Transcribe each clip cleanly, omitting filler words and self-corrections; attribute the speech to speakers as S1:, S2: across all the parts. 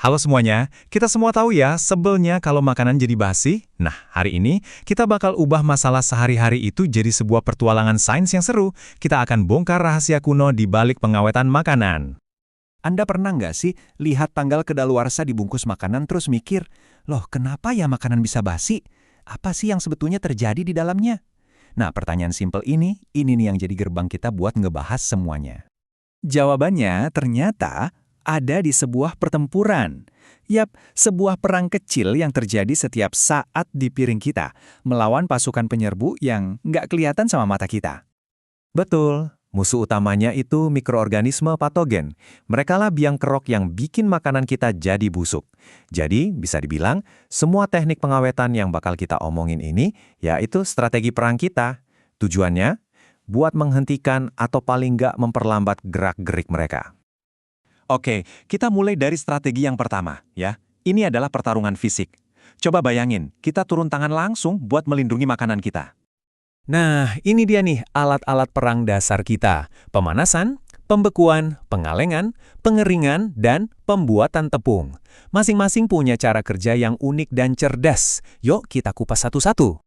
S1: Halo semuanya, kita semua tahu ya sebelnya kalau makanan jadi basi. Nah, hari ini kita bakal ubah masalah sehari-hari itu jadi sebuah pertualangan sains yang seru. Kita akan bongkar rahasia kuno di balik pengawetan makanan.
S2: Anda pernah nggak sih lihat tanggal kedaluarsa dibungkus makanan terus mikir, loh kenapa ya makanan bisa basi? Apa sih yang sebetulnya terjadi di dalamnya? Nah, pertanyaan simpel ini nih yang jadi gerbang kita buat ngebahas semuanya. Jawabannya ternyata ada di sebuah pertempuran. Yap, sebuah perang kecil yang terjadi setiap saat di piring kita, melawan pasukan penyerbu yang nggak kelihatan sama mata kita.
S3: Betul, musuh utamanya itu mikroorganisme patogen. Merekalah biang kerok yang bikin makanan kita jadi busuk. Jadi, bisa dibilang, semua teknik pengawetan yang bakal kita omongin ini, yaitu strategi perang kita. Tujuannya, buat menghentikan atau paling nggak memperlambat gerak-gerik mereka.
S2: Oke, kita mulai dari strategi yang pertama, ya. Ini adalah pertarungan fisik. Coba bayangin, kita turun tangan langsung buat melindungi makanan kita.
S1: Nah, ini dia nih alat-alat perang dasar kita. Pemanasan, pembekuan, pengalengan, pengeringan, dan pembuatan tepung. Masing-masing punya cara kerja yang unik dan cerdas. Yuk kita kupas satu-satu.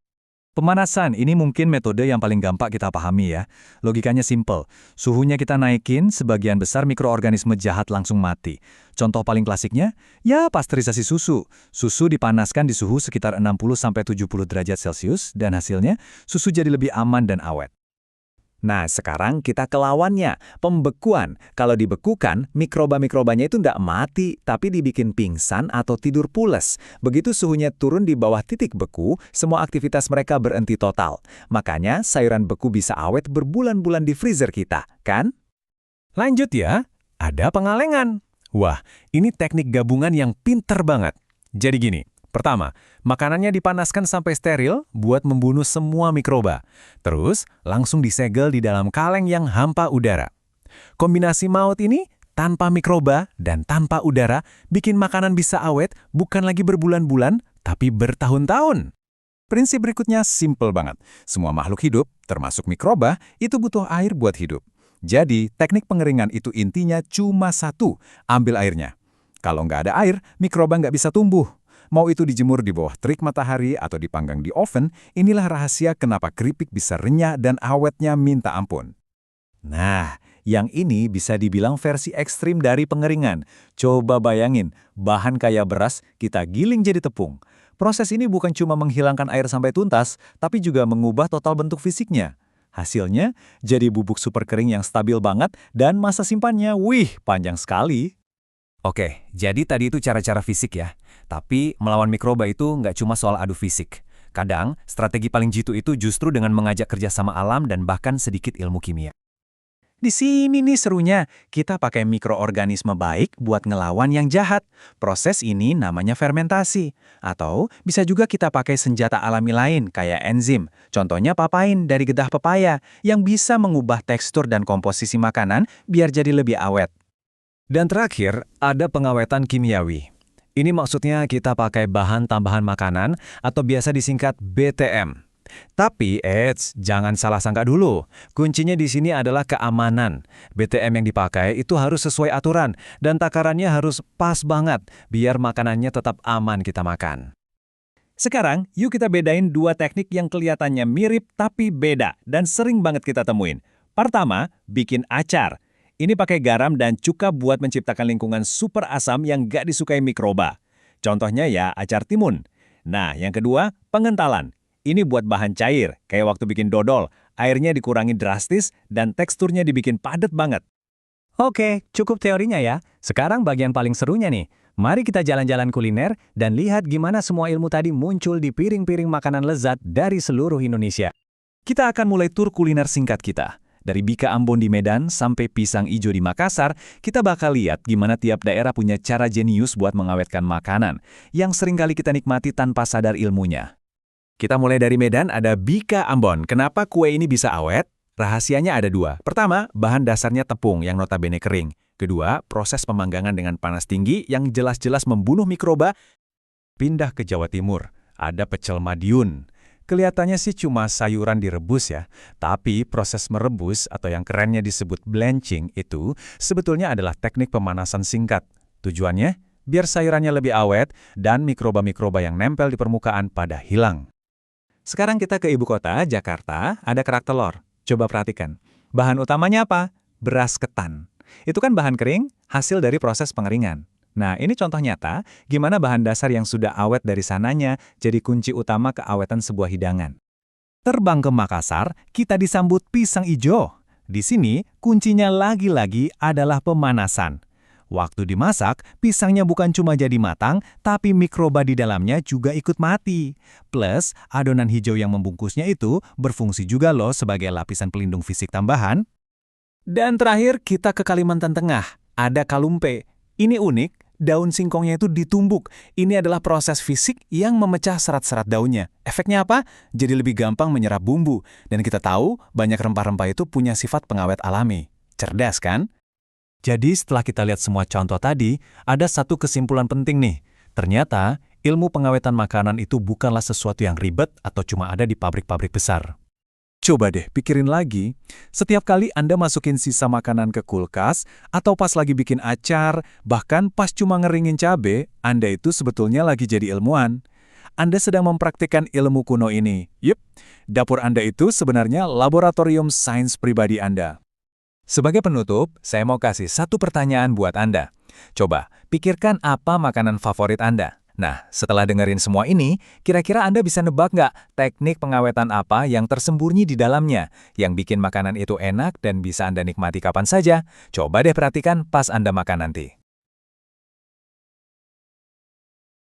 S2: Pemanasan ini mungkin metode yang paling gampang kita pahami ya. Logikanya simple. Suhunya kita naikin, sebagian besar mikroorganisme jahat langsung mati. Contoh paling klasiknya, ya pasteurisasi susu. Susu dipanaskan di suhu sekitar 60-70 derajat Celcius dan hasilnya susu jadi lebih aman dan awet. Nah, sekarang kita ke lawannya, pembekuan. Kalau dibekukan, mikroba-mikrobanya itu nggak mati, tapi dibikin pingsan atau tidur pules. Begitu suhunya turun di bawah titik beku, semua aktivitas mereka berhenti total. Makanya sayuran beku bisa awet berbulan-bulan di freezer kita, kan?
S1: Lanjut ya, ada pengalengan. Wah, ini teknik gabungan yang pinter banget. Jadi gini. Pertama, makanannya dipanaskan sampai steril buat membunuh semua mikroba. Terus, langsung disegel di dalam kaleng yang hampa udara. Kombinasi maut ini, tanpa mikroba dan tanpa udara, bikin makanan bisa awet bukan lagi berbulan-bulan, tapi bertahun-tahun. Prinsip berikutnya simple banget. Semua makhluk hidup, termasuk mikroba, itu butuh air buat hidup. Jadi, teknik pengeringan itu intinya cuma satu, ambil airnya. Kalau nggak ada air, mikroba nggak bisa tumbuh. Mau itu dijemur di bawah terik matahari atau dipanggang di oven, inilah rahasia kenapa keripik bisa renyah dan awetnya minta ampun.
S2: Nah, yang ini bisa dibilang versi ekstrim dari pengeringan. Coba bayangin, bahan kayak beras kita giling jadi tepung. Proses ini bukan cuma menghilangkan air sampai tuntas, tapi juga mengubah total bentuk fisiknya. Hasilnya, jadi bubuk super kering yang stabil banget dan masa simpannya, panjang sekali.
S1: Oke, jadi tadi itu cara-cara fisik ya. Tapi melawan mikroba itu nggak cuma soal adu fisik. Kadang, strategi paling jitu itu justru dengan mengajak kerjasama alam dan bahkan sedikit ilmu kimia.
S2: Di sini nih serunya, kita pakai mikroorganisme baik buat ngelawan yang jahat. Proses ini namanya fermentasi. Atau bisa juga kita pakai senjata alami lain kayak enzim. Contohnya papain dari getah pepaya yang bisa mengubah tekstur dan komposisi makanan biar jadi lebih awet.
S1: Dan terakhir, ada pengawetan kimiawi. Ini maksudnya kita pakai bahan tambahan makanan atau biasa disingkat BTM. Tapi, jangan salah sangka dulu. Kuncinya di sini adalah keamanan. BTM yang dipakai itu harus sesuai aturan dan takarannya harus pas banget biar makanannya tetap aman kita makan.
S2: Sekarang, yuk kita bedain dua teknik yang kelihatannya mirip tapi beda dan sering banget kita temuin. Pertama, bikin acar. Ini pakai garam dan cuka buat menciptakan lingkungan super asam yang gak disukai mikroba. Contohnya ya acar timun. Nah, yang kedua, pengentalan. Ini buat bahan cair, kayak waktu bikin dodol. Airnya dikurangi drastis dan teksturnya dibikin padat banget.
S1: Oke, cukup teorinya ya. Sekarang bagian paling serunya nih. Mari kita jalan-jalan kuliner dan lihat gimana semua ilmu tadi muncul di piring-piring makanan lezat dari seluruh Indonesia.
S2: Kita akan mulai tur kuliner singkat kita. Dari Bika Ambon di Medan sampai Pisang Ijo di Makassar, kita bakal lihat gimana tiap daerah punya cara jenius buat mengawetkan makanan, yang seringkali kita nikmati tanpa sadar ilmunya. Kita mulai dari Medan, ada Bika Ambon. Kenapa kue ini bisa awet? Rahasianya ada dua. Pertama, bahan dasarnya tepung yang notabene kering. Kedua, proses pemanggangan dengan panas tinggi yang jelas-jelas membunuh mikroba. Pindah ke Jawa Timur, ada pecel Madiun. Kelihatannya sih cuma sayuran direbus ya, tapi proses merebus atau yang kerennya disebut blanching itu sebetulnya adalah teknik pemanasan singkat. Tujuannya
S1: biar sayurannya lebih awet dan mikroba-mikroba yang nempel di permukaan pada hilang.
S2: Sekarang kita ke ibu kota, Jakarta, ada kerak telur. Coba perhatikan. Bahan utamanya apa? Beras ketan. Itu kan bahan kering, hasil dari proses pengeringan. Nah, ini contoh nyata gimana bahan dasar yang sudah awet dari sananya jadi kunci utama keawetan sebuah hidangan.
S1: Terbang ke Makassar, kita disambut pisang ijo. Di sini, kuncinya lagi-lagi adalah pemanasan. Waktu dimasak, pisangnya bukan cuma jadi matang, tapi mikroba di dalamnya juga ikut mati. Plus, adonan hijau yang membungkusnya itu berfungsi juga loh sebagai lapisan pelindung fisik tambahan. Dan terakhir, kita ke Kalimantan Tengah. Ada kalumpe. Ini unik. Daun singkongnya itu ditumbuk. Ini adalah proses fisik yang memecah serat-serat daunnya. Efeknya apa? Jadi lebih gampang menyerap bumbu. Dan kita tahu banyak rempah-rempah itu punya sifat pengawet alami. Cerdas kan? Jadi setelah kita lihat semua contoh tadi, ada satu kesimpulan penting nih. Ternyata ilmu pengawetan makanan itu bukanlah sesuatu yang ribet atau cuma ada di pabrik-pabrik besar. Coba deh pikirin lagi, setiap kali Anda masukin sisa makanan ke kulkas, atau pas lagi bikin acar, bahkan pas cuma ngeringin cabe, Anda itu sebetulnya lagi jadi ilmuwan. Anda sedang mempraktikkan ilmu kuno ini. Yup, dapur Anda itu sebenarnya laboratorium sains pribadi Anda. Sebagai penutup, saya mau kasih satu pertanyaan buat Anda. Coba, pikirkan apa makanan favorit Anda. Nah, setelah dengerin semua ini, kira-kira Anda bisa nebak nggak teknik pengawetan apa yang tersembunyi di dalamnya, yang bikin makanan itu enak dan bisa Anda nikmati kapan saja? Coba deh perhatikan pas Anda makan nanti.